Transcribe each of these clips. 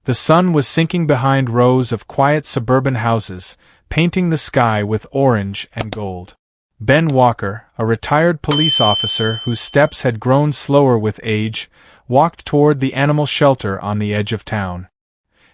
The sun was sinking behind rows of quiet suburban houses, painting the sky with orange and gold. Ben Walker, a retired police officer whose steps had grown slower with age, walked toward the animal shelter on the edge of town.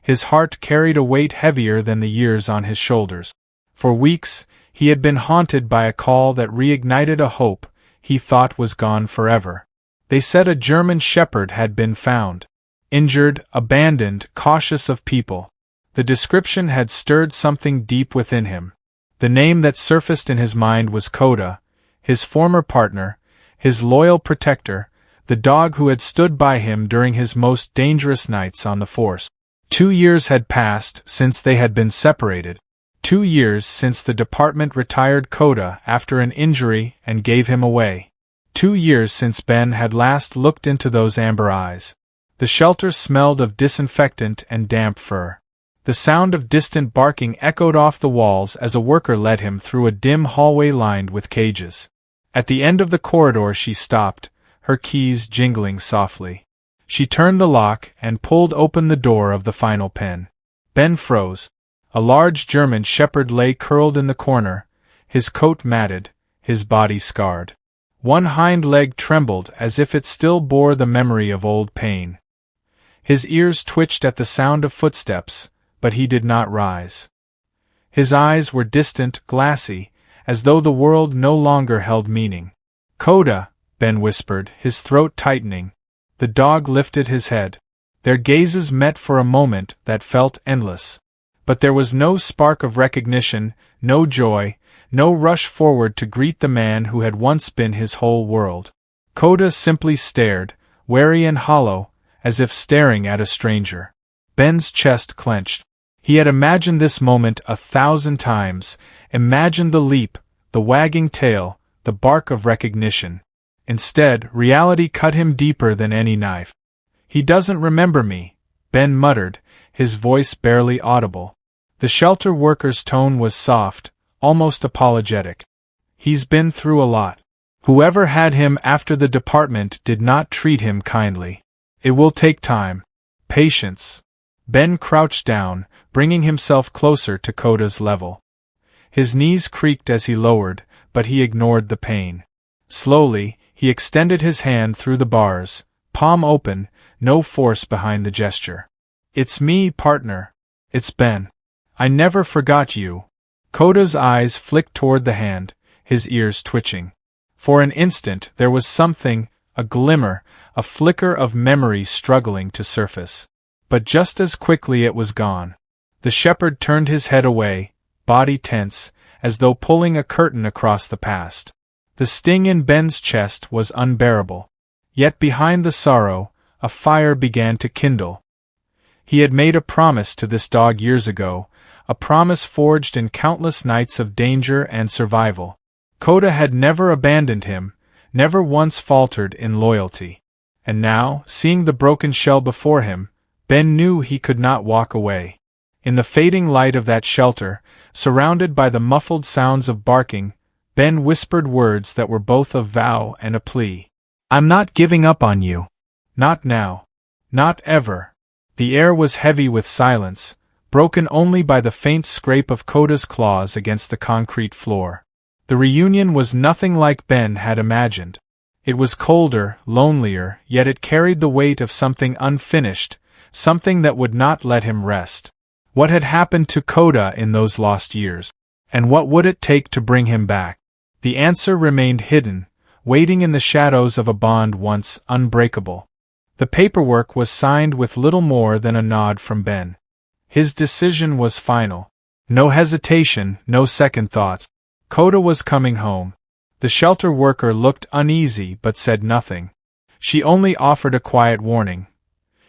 His heart carried a weight heavier than the years on his shoulders. For weeks, he had been haunted by a call that reignited a hope he thought was gone forever. They said a German shepherd had been found. Injured, abandoned, cautious of people. The description had stirred something deep within him. The name that surfaced in his mind was Coda, his former partner, his loyal protector, the dog who had stood by him during his most dangerous nights on the force. 2 years had passed since they had been separated. 2 years since the department retired Coda after an injury and gave him away. 2 years since Ben had last looked into those amber eyes. The shelter smelled of disinfectant and damp fur. The sound of distant barking echoed off the walls as a worker led him through a dim hallway lined with cages. At the end of the corridor she stopped, her keys jingling softly. She turned the lock and pulled open the door of the final pen. Ben froze. A large German shepherd lay curled in the corner, his coat matted, his body scarred. One hind leg trembled as if it still bore the memory of old pain. His ears twitched at the sound of footsteps, but he did not rise. His eyes were distant, glassy, as though the world no longer held meaning. "Coda," Ben whispered, his throat tightening. The dog lifted his head. Their gazes met for a moment that felt endless. But there was no spark of recognition, no joy, no rush forward to greet the man who had once been his whole world. Coda simply stared, wary and hollow, as if staring at a stranger. Ben's chest clenched. He had imagined this moment 1,000 times, imagined the leap, the wagging tail, the bark of recognition. Instead, reality cut him deeper than any knife. "He doesn't remember me," Ben muttered, his voice barely audible. The shelter worker's tone was soft, almost apologetic. "He's been through a lot. Whoever had him after the department did not treat him kindly. It will take time. Patience." Ben crouched down, bringing himself closer to Coda's level. His knees creaked as he lowered, but he ignored the pain. Slowly, he extended his hand through the bars, palm open, no force behind the gesture. "It's me, partner. It's Ben. I never forgot you." Coda's eyes flicked toward the hand, his ears twitching. For an instant there was something, a glimmer, a flicker of memory struggling to surface. But just as quickly it was gone. The shepherd turned his head away, body tense, as though pulling a curtain across the past. The sting in Ben's chest was unbearable. Yet behind the sorrow, a fire began to kindle. He had made a promise to this dog years ago, a promise forged in countless nights of danger and survival. Coda had never abandoned him, never once faltered in loyalty. And now, seeing the broken shell before him, Ben knew he could not walk away. In the fading light of that shelter, surrounded by the muffled sounds of barking, Ben whispered words that were both a vow and a plea. "I'm not giving up on you. Not now. Not ever." The air was heavy with silence, broken only by the faint scrape of Coda's claws against the concrete floor. The reunion was nothing like Ben had imagined. It was colder, lonelier, yet it carried the weight of something unfinished, something that would not let him rest. What had happened to Coda in those lost years? And what would it take to bring him back? The answer remained hidden, waiting in the shadows of a bond once unbreakable. The paperwork was signed with little more than a nod from Ben. His decision was final. No hesitation, no second thoughts. Coda was coming home. The shelter worker looked uneasy but said nothing. She only offered a quiet warning.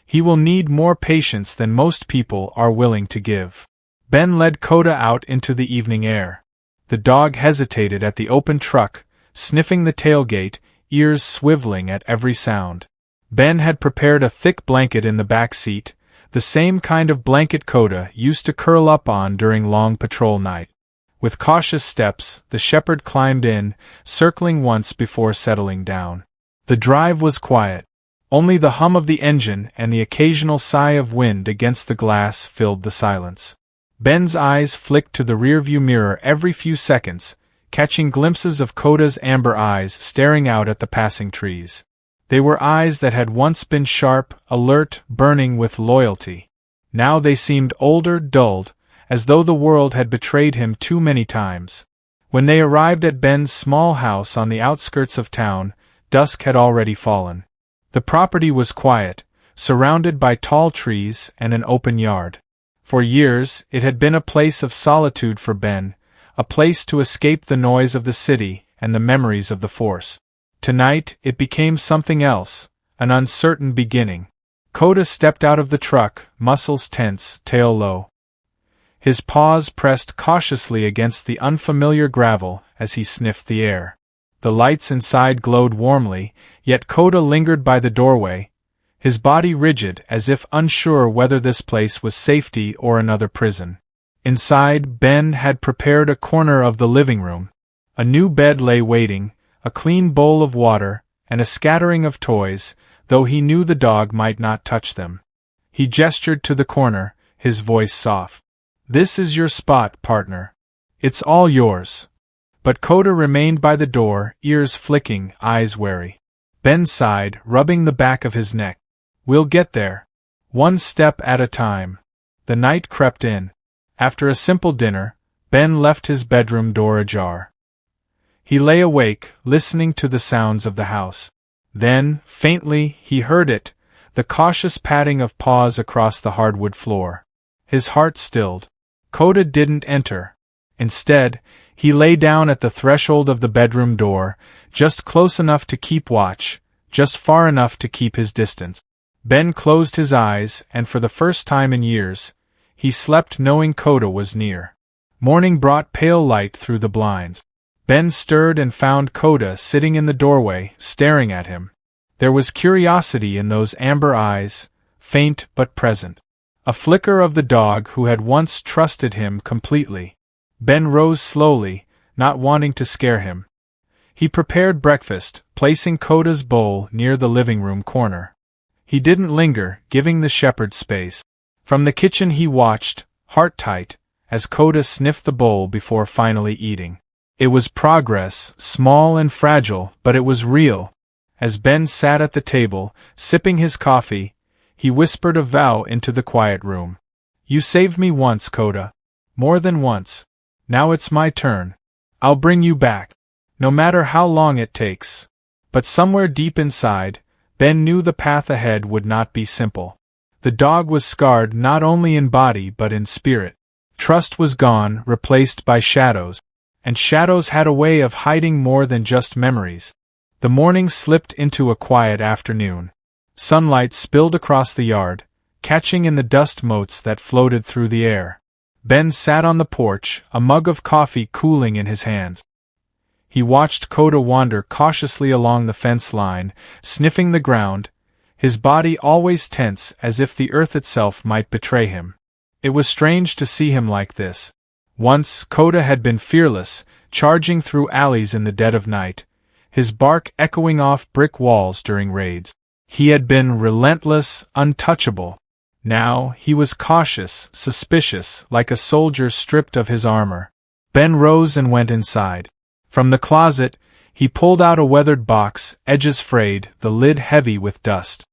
"He will need more patience than most people are willing to give." Ben led Coda out into the evening air. The dog hesitated at the open truck, sniffing the tailgate, ears swiveling at every sound. Ben had prepared a thick blanket in the back seat, the same kind of blanket Coda used to curl up on during long patrol night. With cautious steps, the shepherd climbed in, circling once before settling down. The drive was quiet. Only the hum of the engine and the occasional sigh of wind against the glass filled the silence. Ben's eyes flicked to the rearview mirror every few seconds, catching glimpses of Koda's amber eyes staring out at the passing trees. They were eyes that had once been sharp, alert, burning with loyalty. Now they seemed older, dulled, as though the world had betrayed him too many times. When they arrived at Ben's small house on the outskirts of town, dusk had already fallen. The property was quiet, surrounded by tall trees and an open yard. For years, it had been a place of solitude for Ben, a place to escape the noise of the city and the memories of the force. Tonight, it became something else, an uncertain beginning. Koda stepped out of the truck, muscles tense, tail low. His paws pressed cautiously against the unfamiliar gravel as he sniffed the air. The lights inside glowed warmly, yet Koda lingered by the doorway, his body rigid as if unsure whether this place was safety or another prison. Inside, Ben had prepared a corner of the living room. A new bed lay waiting, a clean bowl of water, and a scattering of toys, though he knew the dog might not touch them. He gestured to the corner, his voice soft. "This is your spot, partner. It's all yours." But Koda remained by the door, ears flicking, eyes wary. Ben sighed, rubbing the back of his neck. "We'll get there. One step at a time." The night crept in. After a simple dinner, Ben left his bedroom door ajar. He lay awake, listening to the sounds of the house. Then, faintly, he heard it, the cautious padding of paws across the hardwood floor. His heart stilled. Koda didn't enter. Instead, he lay down at the threshold of the bedroom door, just close enough to keep watch, just far enough to keep his distance. Ben closed his eyes, and for the first time in years, he slept knowing Koda was near. Morning brought pale light through the blinds. Ben stirred and found Koda sitting in the doorway, staring at him. There was curiosity in those amber eyes, faint but present. A flicker of the dog who had once trusted him completely. Ben rose slowly, not wanting to scare him. He prepared breakfast, placing Koda's bowl near the living room corner. He didn't linger, giving the shepherd space. From the kitchen he watched, heart tight, as Koda sniffed the bowl before finally eating. It was progress, small and fragile, but it was real. As Ben sat at the table, sipping his coffee, he whispered a vow into the quiet room. "You saved me once, Koda. More than once. Now it's my turn. I'll bring you back. No matter how long it takes." But somewhere deep inside, Ben knew the path ahead would not be simple. The dog was scarred not only in body but in spirit. Trust was gone, replaced by shadows. And shadows had a way of hiding more than just memories. The morning slipped into a quiet afternoon. Sunlight spilled across the yard, catching in the dust motes that floated through the air. Ben sat on the porch, a mug of coffee cooling in his hands. He watched Koda wander cautiously along the fence line, sniffing the ground, his body always tense as if the earth itself might betray him. It was strange to see him like this. Once, Koda had been fearless, charging through alleys in the dead of night, his bark echoing off brick walls during raids. He had been relentless, untouchable. Now, he was cautious, suspicious, like a soldier stripped of his armor. Ben rose and went inside. From the closet, he pulled out a weathered box, edges frayed, the lid heavy with dust.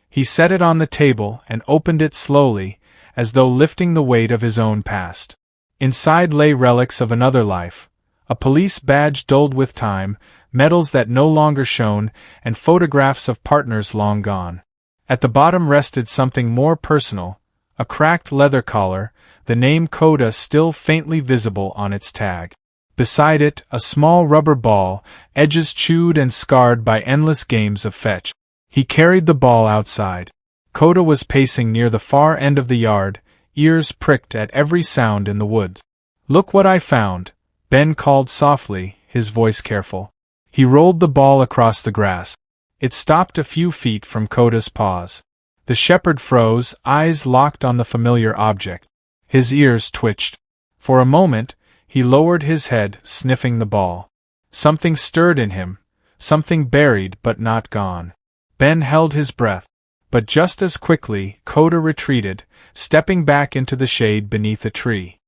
He set it on the table and opened it slowly, as though lifting the weight of his own past. Inside lay relics of another life, a police badge dulled with time, medals that no longer shone, and photographs of partners long gone. At the bottom rested something more personal, a cracked leather collar, the name Koda still faintly visible on its tag. Beside it, a small rubber ball, edges chewed and scarred by endless games of fetch. He carried the ball outside. Koda was pacing near the far end of the yard, ears pricked at every sound in the woods. "Look what I found," Ben called softly, his voice careful. He rolled the ball across the grass. It stopped a few feet from Koda's paws. The shepherd froze, eyes locked on the familiar object. His ears twitched. For a moment, he lowered his head, sniffing the ball. Something stirred in him, something buried but not gone. Ben held his breath. But just as quickly, Koda retreated, stepping back into the shade beneath a tree.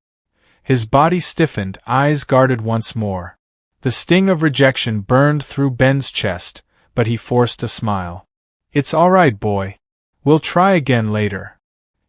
His body stiffened, eyes guarded once more. The sting of rejection burned through Ben's chest, but he forced a smile. "It's all right, boy. We'll try again later."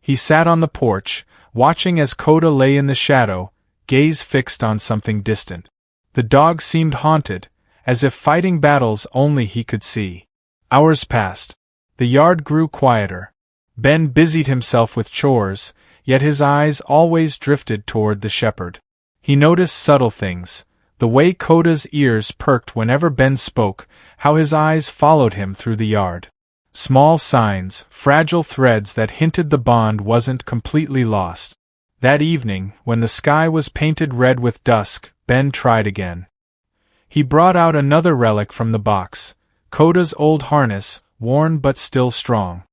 He sat on the porch, watching as Koda lay in the shadow, gaze fixed on something distant. The dog seemed haunted, as if fighting battles only he could see. Hours passed. The yard grew quieter. Ben busied himself with chores, yet his eyes always drifted toward the shepherd. He noticed subtle things, the way Koda's ears perked whenever Ben spoke, how his eyes followed him through the yard. Small signs, fragile threads that hinted the bond wasn't completely lost. That evening, when the sky was painted red with dusk, Ben tried again. He brought out another relic from the box, Koda's old harness, worn but still strong.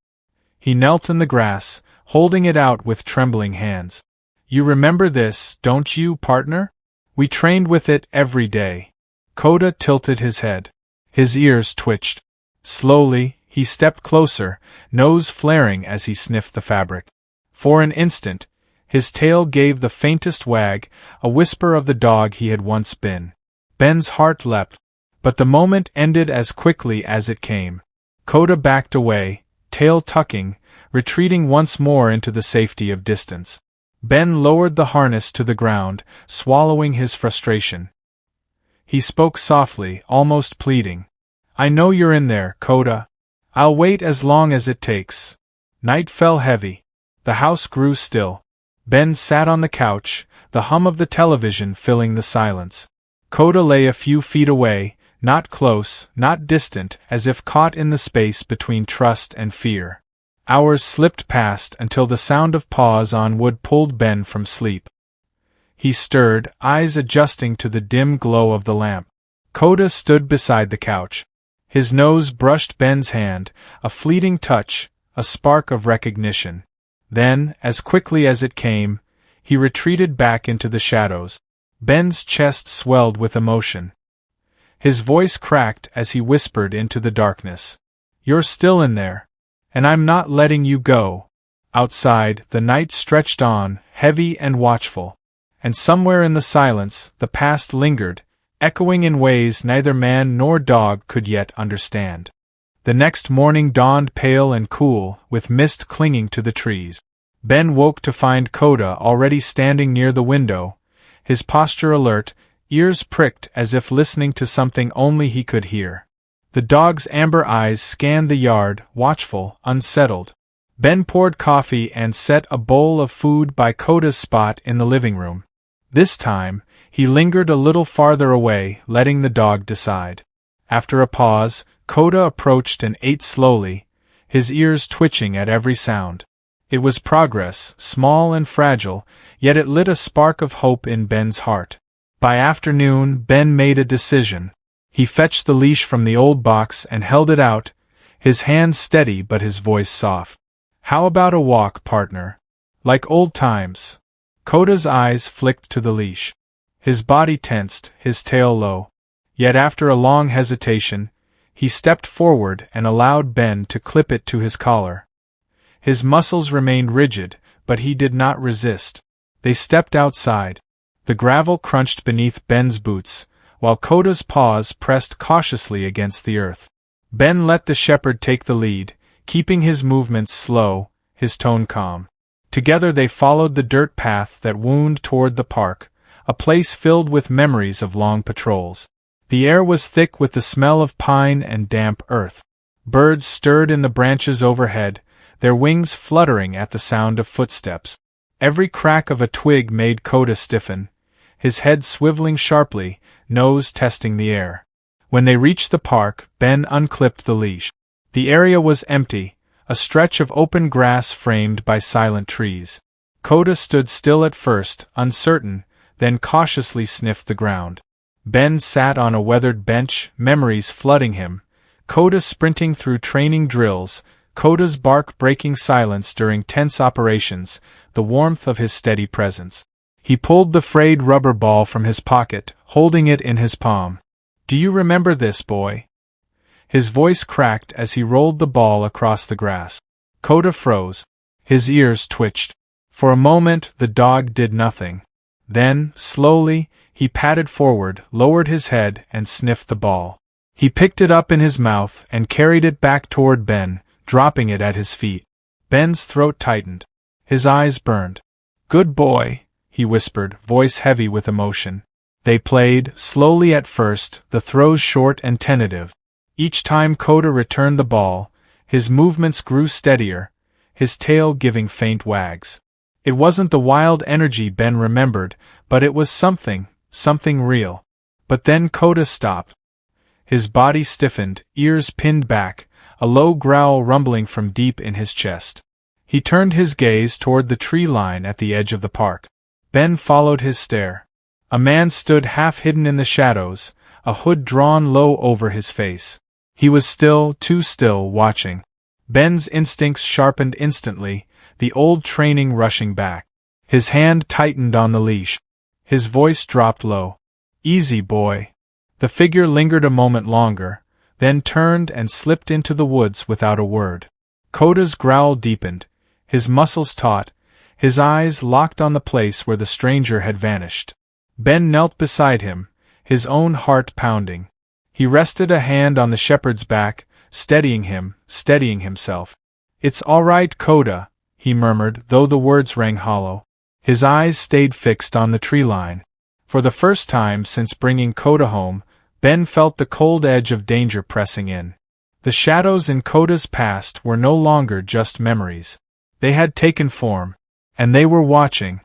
He knelt in the grass, holding it out with trembling hands. "You remember this, don't you, partner? We trained with it every day." Koda tilted his head. His ears twitched. Slowly, he stepped closer, nose flaring as he sniffed the fabric. For an instant, his tail gave the faintest wag, a whisper of the dog he had once been. Ben's heart leapt, but the moment ended as quickly as it came. Koda backed away, tail tucking, retreating once more into the safety of distance. Ben lowered the harness to the ground, swallowing his frustration. He spoke softly, almost pleading. "I know you're in there, Koda. I'll wait as long as it takes." Night fell heavy. The house grew still. Ben sat on the couch, the hum of the television filling the silence. Koda lay a few feet away, not close, not distant, as if caught in the space between trust and fear. Hours slipped past until the sound of paws on wood pulled Ben from sleep. He stirred, eyes adjusting to the dim glow of the lamp. Koda stood beside the couch. His nose brushed Ben's hand, a fleeting touch, a spark of recognition. Then, as quickly as it came, he retreated back into the shadows. Ben's chest swelled with emotion. His voice cracked as he whispered into the darkness. "You're still in there. And I'm not letting you go." Outside, the night stretched on, heavy and watchful. And somewhere in the silence, the past lingered, echoing in ways neither man nor dog could yet understand. The next morning dawned pale and cool, with mist clinging to the trees. Ben woke to find Koda already standing near the window, his posture alert, ears pricked as if listening to something only he could hear. The dog's amber eyes scanned the yard, watchful, unsettled. Ben poured coffee and set a bowl of food by Koda's spot in the living room. This time, he lingered a little farther away, letting the dog decide. After a pause, Koda approached and ate slowly, his ears twitching at every sound. It was progress, small and fragile, yet it lit a spark of hope in Ben's heart. By afternoon, Ben made a decision. He fetched the leash from the old box and held it out, his hands steady but his voice soft. "How about a walk, partner? Like old times?" Koda's eyes flicked to the leash. His body tensed, his tail low. Yet after a long hesitation, he stepped forward and allowed Ben to clip it to his collar. His muscles remained rigid, but he did not resist. They stepped outside. The gravel crunched beneath Ben's boots, while Koda's paws pressed cautiously against the earth. Ben let the shepherd take the lead, keeping his movements slow, his tone calm. Together they followed the dirt path that wound toward the park, a place filled with memories of long patrols. The air was thick with the smell of pine and damp earth. Birds stirred in the branches overhead, their wings fluttering at the sound of footsteps. Every crack of a twig made Koda stiffen, his head swiveling sharply, nose testing the air. When they reached the park, Ben unclipped the leash. The area was empty, a stretch of open grass framed by silent trees. Koda stood still at first, uncertain, then cautiously sniffed the ground. Ben sat on a weathered bench, memories flooding him, Koda sprinting through training drills, Koda's bark breaking silence during tense operations, the warmth of his steady presence. He pulled the frayed rubber ball from his pocket, holding it in his palm. "Do you remember this, boy?" His voice cracked as he rolled the ball across the grass. Koda froze. His ears twitched. For a moment the dog did nothing. Then, slowly, he padded forward, lowered his head, and sniffed the ball. He picked it up in his mouth and carried it back toward Ben, dropping it at his feet. Ben's throat tightened. His eyes burned. "Good boy," he whispered, voice heavy with emotion. They played, slowly at first, the throws short and tentative. Each time Koda returned the ball, his movements grew steadier, his tail giving faint wags. It wasn't the wild energy Ben remembered, but it was something real. But then Koda stopped. His body stiffened, ears pinned back, a low growl rumbling from deep in his chest. He turned his gaze toward the tree line at the edge of the park. Ben followed his stare. A man stood half hidden in the shadows, a hood drawn low over his face. He was still, too still, watching. Ben's instincts sharpened instantly, the old training rushing back. His hand tightened on the leash. His voice dropped low. "Easy, boy." The figure lingered a moment longer, then turned and slipped into the woods without a word. Koda's growl deepened, his muscles taut, his eyes locked on the place where the stranger had vanished. Ben knelt beside him, his own heart pounding. He rested a hand on the shepherd's back, steadying himself. "It's all right, Koda," he murmured, though the words rang hollow. His eyes stayed fixed on the tree line. For the first time since bringing Koda home, Ben felt the cold edge of danger pressing in. The shadows in Koda's past were no longer just memories. They had taken form, and they were watching.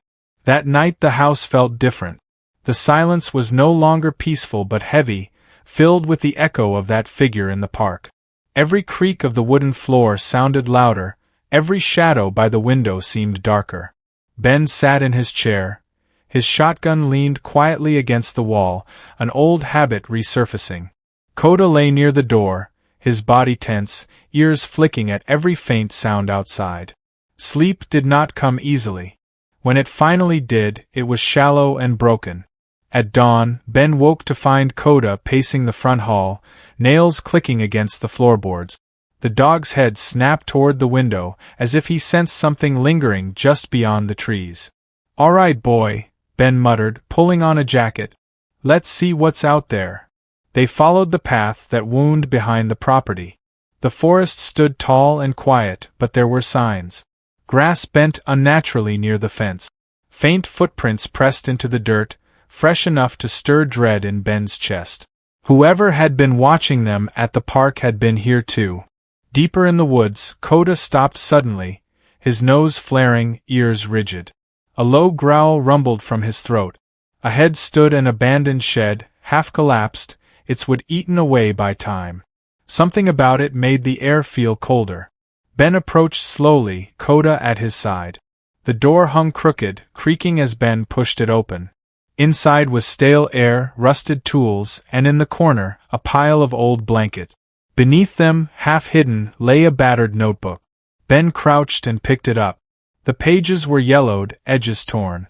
That night the house felt different. The silence was no longer peaceful but heavy, filled with the echo of that figure in the park. Every creak of the wooden floor sounded louder, every shadow by the window seemed darker. Ben sat in his chair. His shotgun leaned quietly against the wall, an old habit resurfacing. Koda lay near the door, his body tense, ears flicking at every faint sound outside. Sleep did not come easily. When it finally did, it was shallow and broken. At dawn, Ben woke to find Koda pacing the front hall, nails clicking against the floorboards. The dog's head snapped toward the window, as if he sensed something lingering just beyond the trees. "All right, boy," Ben muttered, pulling on a jacket. "Let's see what's out there." They followed the path that wound behind the property. The forest stood tall and quiet, but there were signs. Grass bent unnaturally near the fence. Faint footprints pressed into the dirt, fresh enough to stir dread in Ben's chest. Whoever had been watching them at the park had been here too. Deeper in the woods, Koda stopped suddenly, his nose flaring, ears rigid. A low growl rumbled from his throat. Ahead stood an abandoned shed, half collapsed, its wood eaten away by time. Something about it made the air feel colder. Ben approached slowly, Koda at his side. The door hung crooked, creaking as Ben pushed it open. Inside was stale air, rusted tools, and in the corner, a pile of old blankets. Beneath them, half hidden, lay a battered notebook. Ben crouched and picked it up. The pages were yellowed, edges torn.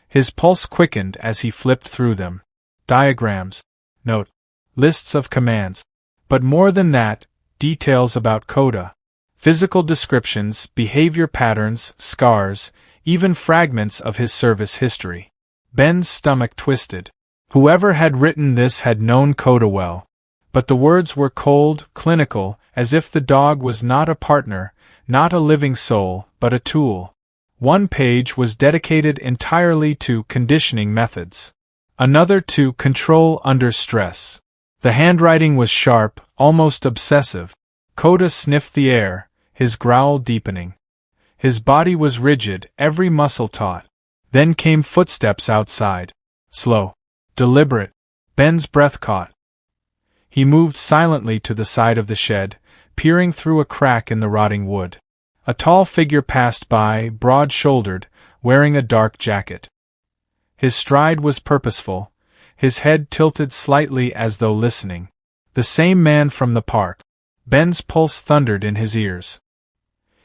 His pulse quickened as he flipped through them. Diagrams, note, lists of commands. But more than that, details about Koda. Physical descriptions, behavior patterns, scars, even fragments of his service history. Ben's stomach twisted. Whoever had written this had known Koda well. But the words were cold, clinical, as if the dog was not a partner, not a living soul, but a tool. One page was dedicated entirely to conditioning methods. Another to control under stress. The handwriting was sharp, almost obsessive. Koda sniffed the air, his growl deepening. His body was rigid, every muscle taut. Then came footsteps outside. Slow. Deliberate. Ben's breath caught. He moved silently to the side of the shed, peering through a crack in the rotting wood. A tall figure passed by, broad-shouldered, wearing a dark jacket. His stride was purposeful, his head tilted slightly as though listening. The same man from the park. Ben's pulse thundered in his ears.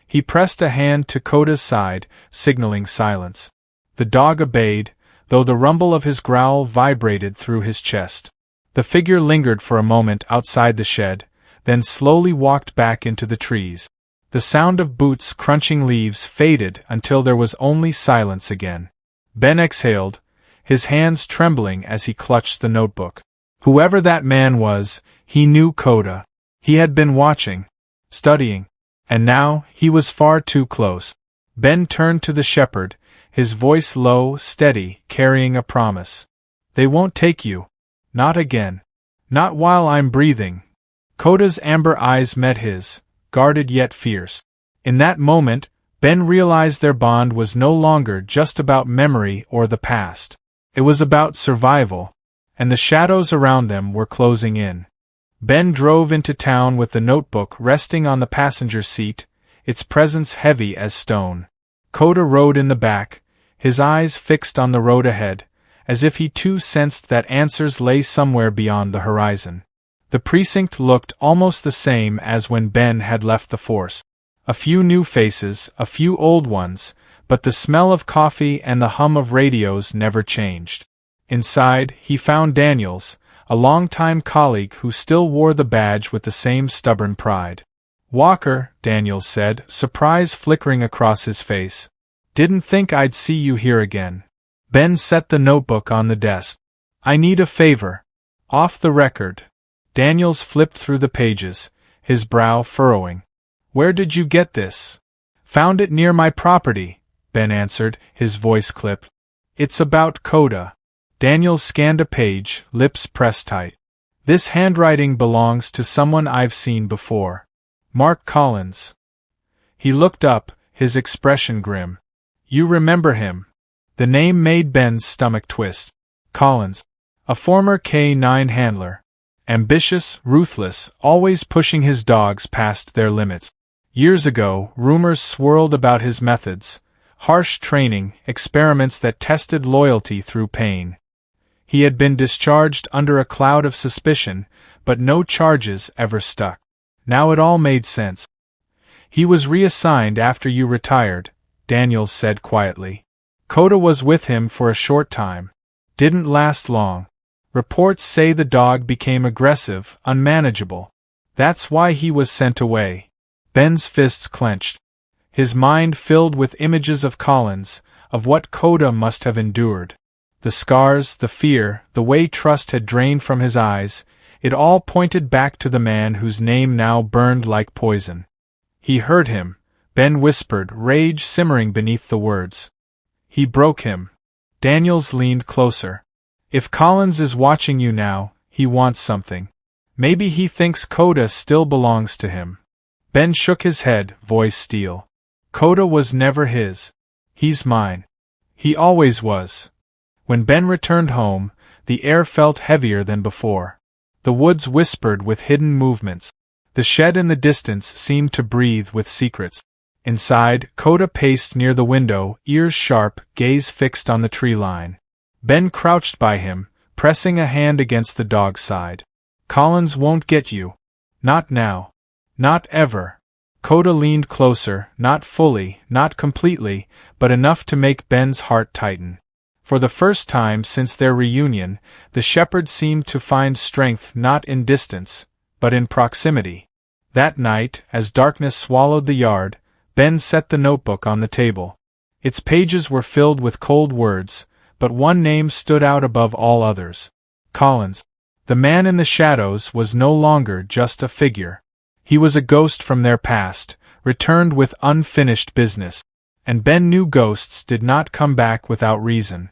He pressed a hand to Koda's side, signaling silence. The dog obeyed, though the rumble of his growl vibrated through his chest. The figure lingered for a moment outside the shed, then slowly walked back into the trees. The sound of boots crunching leaves faded until there was only silence again. Ben exhaled, his hands trembling as he clutched the notebook. Whoever that man was, he knew Coda. He had been watching, studying, and now he was far too close. Ben turned to the shepherd, his voice low, steady, carrying a promise. They won't take you. Not again. Not while I'm breathing. Coda's amber eyes met his, guarded yet fierce. In that moment, Ben realized their bond was no longer just about memory or the past. It was about survival, and the shadows around them were closing in. Ben drove into town with the notebook resting on the passenger seat, its presence heavy as stone. Coda rode in the back, his eyes fixed on the road ahead, as if he too sensed that answers lay somewhere beyond the horizon. The precinct looked almost the same as when Ben had left the force. A few new faces, a few old ones, but the smell of coffee and the hum of radios never changed. Inside, he found Daniels, a longtime colleague who still wore the badge with the same stubborn pride. "Walker," Daniels said, surprise flickering across his face. "Didn't think I'd see you here again." Ben set the notebook on the desk. "I need a favor. Off the record." Daniels flipped through the pages, his brow furrowing. "Where did you get this?" "Found it near my property," Ben answered, his voice clipped. "It's about Coda." Daniels scanned a page, lips pressed tight. "This handwriting belongs to someone I've seen before. Mark Collins." He looked up, his expression grim. "You remember him?" The name made Ben's stomach twist. Collins. A former K-9 handler. Ambitious, ruthless, always pushing his dogs past their limits. Years ago, rumors swirled about his methods. Harsh training, experiments that tested loyalty through pain. He had been discharged under a cloud of suspicion, but no charges ever stuck. Now it all made sense. "He was reassigned after you retired," Daniels said quietly. "Coda was with him for a short time. Didn't last long. Reports say the dog became aggressive, unmanageable. That's why he was sent away." Ben's fists clenched. His mind filled with images of Collins, of what Coda must have endured. The scars, the fear, the way trust had drained from his eyes, it all pointed back to the man whose name now burned like poison. "He hurt him," Ben whispered, rage simmering beneath the words. "He broke him." Daniels leaned closer. "If Collins is watching you now, he wants something. Maybe he thinks Coda still belongs to him." Ben shook his head, voice steel. "Coda was never his. He's mine. He always was." When Ben returned home, the air felt heavier than before. The woods whispered with hidden movements. The shed in the distance seemed to breathe with secrets. Inside, Coda paced near the window, ears sharp, gaze fixed on the tree line. Ben crouched by him, pressing a hand against the dog's side. "Collins won't get you. Not now. Not ever." Coda leaned closer, not fully, not completely, but enough to make Ben's heart tighten. For the first time since their reunion, the shepherd seemed to find strength not in distance, but in proximity. That night, as darkness swallowed the yard, Ben set the notebook on the table. Its pages were filled with cold words, but one name stood out above all others. Collins. The man in the shadows was no longer just a figure. He was a ghost from their past, returned with unfinished business. And Ben knew ghosts did not come back without reason.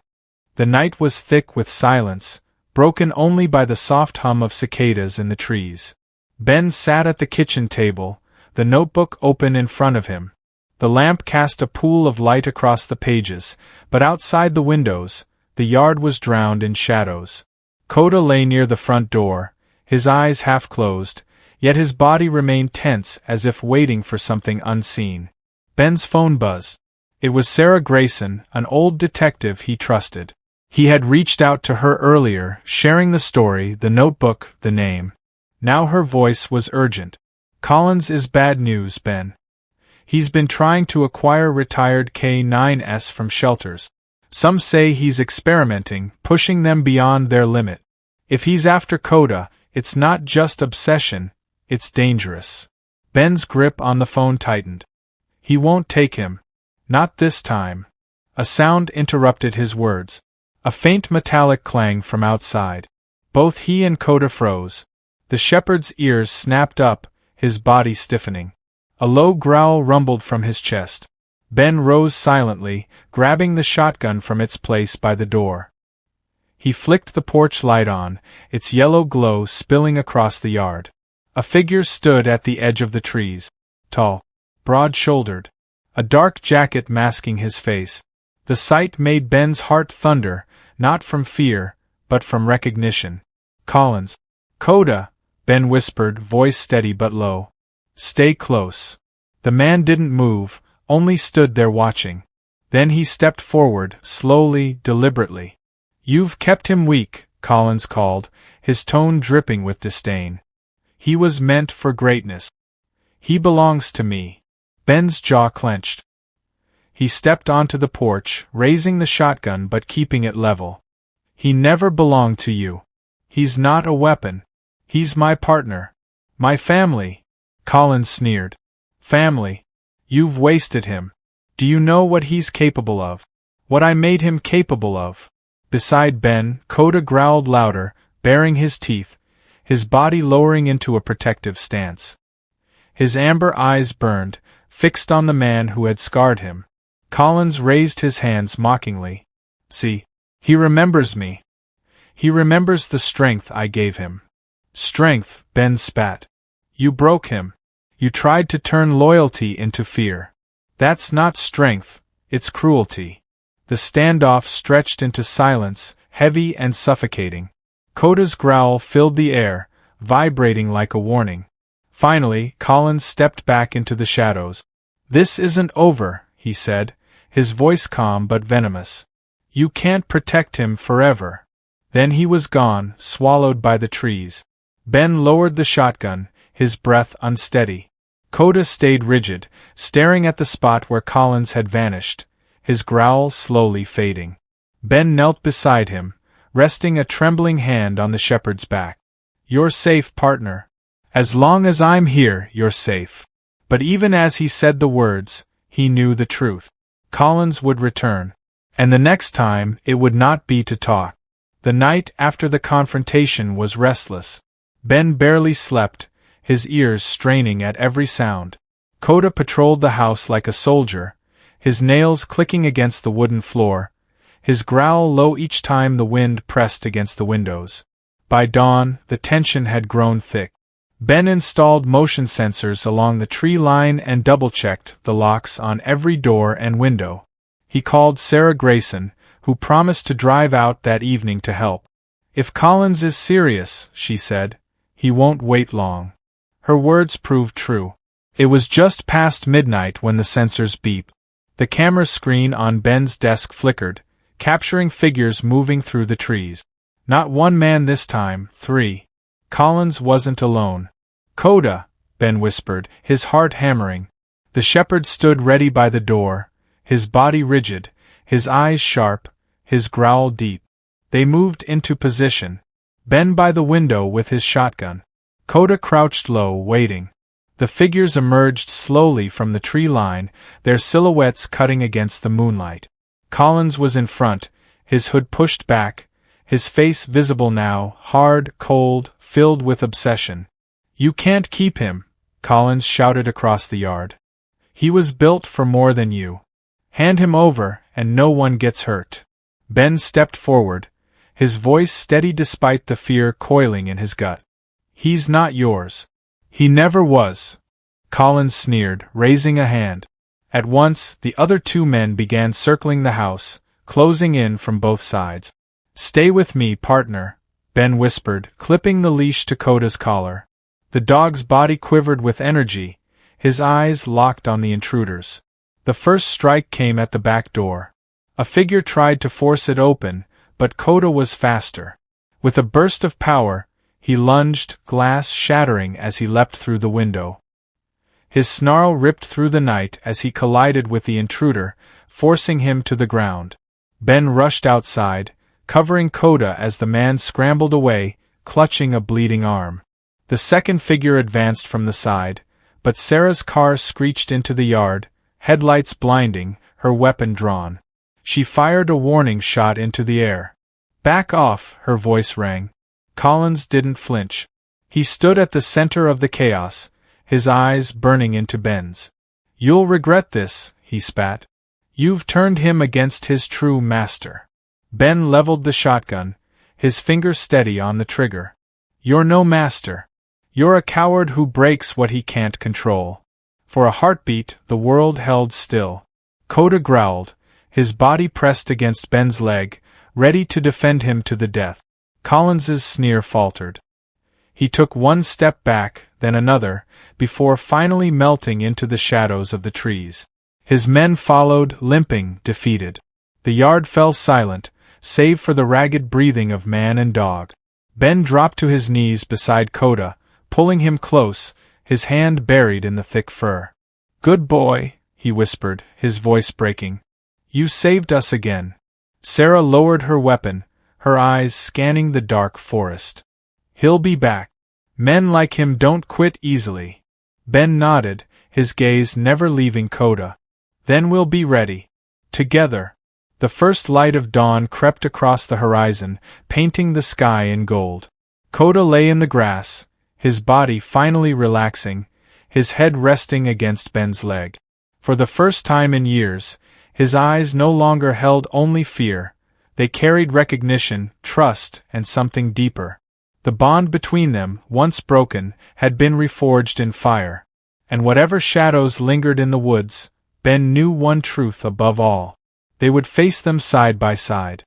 The night was thick with silence, broken only by the soft hum of cicadas in the trees. Ben sat at the kitchen table, the notebook open in front of him. The lamp cast a pool of light across the pages, but outside the windows, the yard was drowned in shadows. Coda lay near the front door, his eyes half closed, yet his body remained tense as if waiting for something unseen. Ben's phone buzzed. It was Sarah Grayson, an old detective he trusted. He had reached out to her earlier, sharing the story, the notebook, the name. Now her voice was urgent. "Collins is bad news, Ben. He's been trying to acquire retired K-9s from shelters. Some say he's experimenting, pushing them beyond their limit. If he's after Coda, it's not just obsession, It's dangerous. Ben's grip on the phone tightened. He won't take him. Not this time. A sound interrupted his words. A faint metallic clang from outside. Both he and Coda froze. The shepherd's ears snapped up, his body stiffening. A low growl rumbled from his chest. Ben rose silently, grabbing the shotgun from its place by the door. He flicked the porch light on, its yellow glow spilling across the yard. A figure stood at the edge of the trees. Tall, broad-shouldered. A dark jacket masking his face. The sight made Ben's heart thunder, not from fear, but from recognition. Collins. Coda, Ben whispered, voice steady but low. Stay close. The man didn't move, only stood there watching. Then he stepped forward, slowly, deliberately. You've kept him weak, Collins called, his tone dripping with disdain. He was meant for greatness. He belongs to me. Ben's jaw clenched. He stepped onto the porch, raising the shotgun but keeping it level. He never belonged to you. He's not a weapon. He's my partner. My family. Collins sneered. Family. You've wasted him. Do you know what he's capable of? What I made him capable of? Beside Ben, Coda growled louder, baring his teeth, his body lowering into a protective stance. His amber eyes burned, fixed on the man who had scarred him. Collins raised his hands mockingly. See, he remembers me. He remembers the strength I gave him. Strength, Ben spat. You broke him. You tried to turn loyalty into fear. That's not strength, it's cruelty. The standoff stretched into silence, heavy and suffocating. Coda's growl filled the air, vibrating like a warning. Finally, Collins stepped back into the shadows. This isn't over, he said, his voice calm but venomous. You can't protect him forever. Then he was gone, swallowed by the trees. Ben lowered the shotgun, his breath unsteady. Coda stayed rigid, staring at the spot where Collins had vanished, his growl slowly fading. Ben knelt beside him, resting a trembling hand on the shepherd's back. You're safe, partner. As long as I'm here, you're safe. But even as he said the words, he knew the truth. Collins would return. And the next time, it would not be to talk. The night after the confrontation was restless. Ben barely slept, his ears straining at every sound. Coda patrolled the house like a soldier, his nails clicking against the wooden floor, his growl low each time the wind pressed against the windows. By dawn, the tension had grown thick. Ben installed motion sensors along the tree line and double-checked the locks on every door and window. He called Sarah Grayson, who promised to drive out that evening to help. If Collins is serious, she said, he won't wait long. Her words proved true. It was just past midnight when the sensors beeped. The camera screen on Ben's desk flickered, capturing figures moving through the trees. Not one man this time, 3. Collins wasn't alone. Coda, Ben whispered, his heart hammering. The shepherd stood ready by the door, his body rigid, his eyes sharp, his growl deep. They moved into position. Ben by the window with his shotgun. Coda crouched low, waiting. The figures emerged slowly from the tree line, their silhouettes cutting against the moonlight. Collins was in front, his hood pushed back, his face visible now, hard, cold, filled with obsession. You can't keep him, Collins shouted across the yard. He was built for more than you. Hand him over, and no one gets hurt. Ben stepped forward, his voice steady despite the fear coiling in his gut. He's not yours. He never was. Collins sneered, raising a hand. At once, the other 2 men began circling the house, closing in from both sides. Stay with me, partner, Ben whispered, clipping the leash to Coda's collar. The dog's body quivered with energy, his eyes locked on the intruders. The first strike came at the back door. A figure tried to force it open, but Coda was faster. With a burst of power, he lunged, glass shattering as he leapt through the window. His snarl ripped through the night as he collided with the intruder, forcing him to the ground. Ben rushed outside, covering Coda as the man scrambled away, clutching a bleeding arm. The second figure advanced from the side, but Sarah's car screeched into the yard, headlights blinding, her weapon drawn. She fired a warning shot into the air. "Back off," her voice rang. Collins didn't flinch. He stood at the center of the chaos, his eyes burning into Ben's. "You'll regret this," he spat. "You've turned him against his true master." Ben leveled the shotgun, his finger steady on the trigger. "You're no master. You're a coward who breaks what he can't control." For a heartbeat, the world held still. Coda growled, his body pressed against Ben's leg, ready to defend him to the death. Collins's sneer faltered. He took one step back, then another, before finally melting into the shadows of the trees. His men followed, limping, defeated. The yard fell silent, save for the ragged breathing of man and dog. Ben dropped to his knees beside Coda, pulling him close, his hand buried in the thick fur. "Good boy," he whispered, his voice breaking. "You saved us again." Sarah lowered her weapon, her eyes scanning the dark forest. "He'll be back. Men like him don't quit easily." Ben nodded, his gaze never leaving Coda. "Then we'll be ready. Together." The first light of dawn crept across the horizon, painting the sky in gold. Coda lay in the grass, his body finally relaxing, his head resting against Ben's leg. For the first time in years, his eyes no longer held only fear, they carried recognition, trust, and something deeper. The bond between them, once broken, had been reforged in fire. And whatever shadows lingered in the woods, Ben knew one truth above all. They would face them side by side.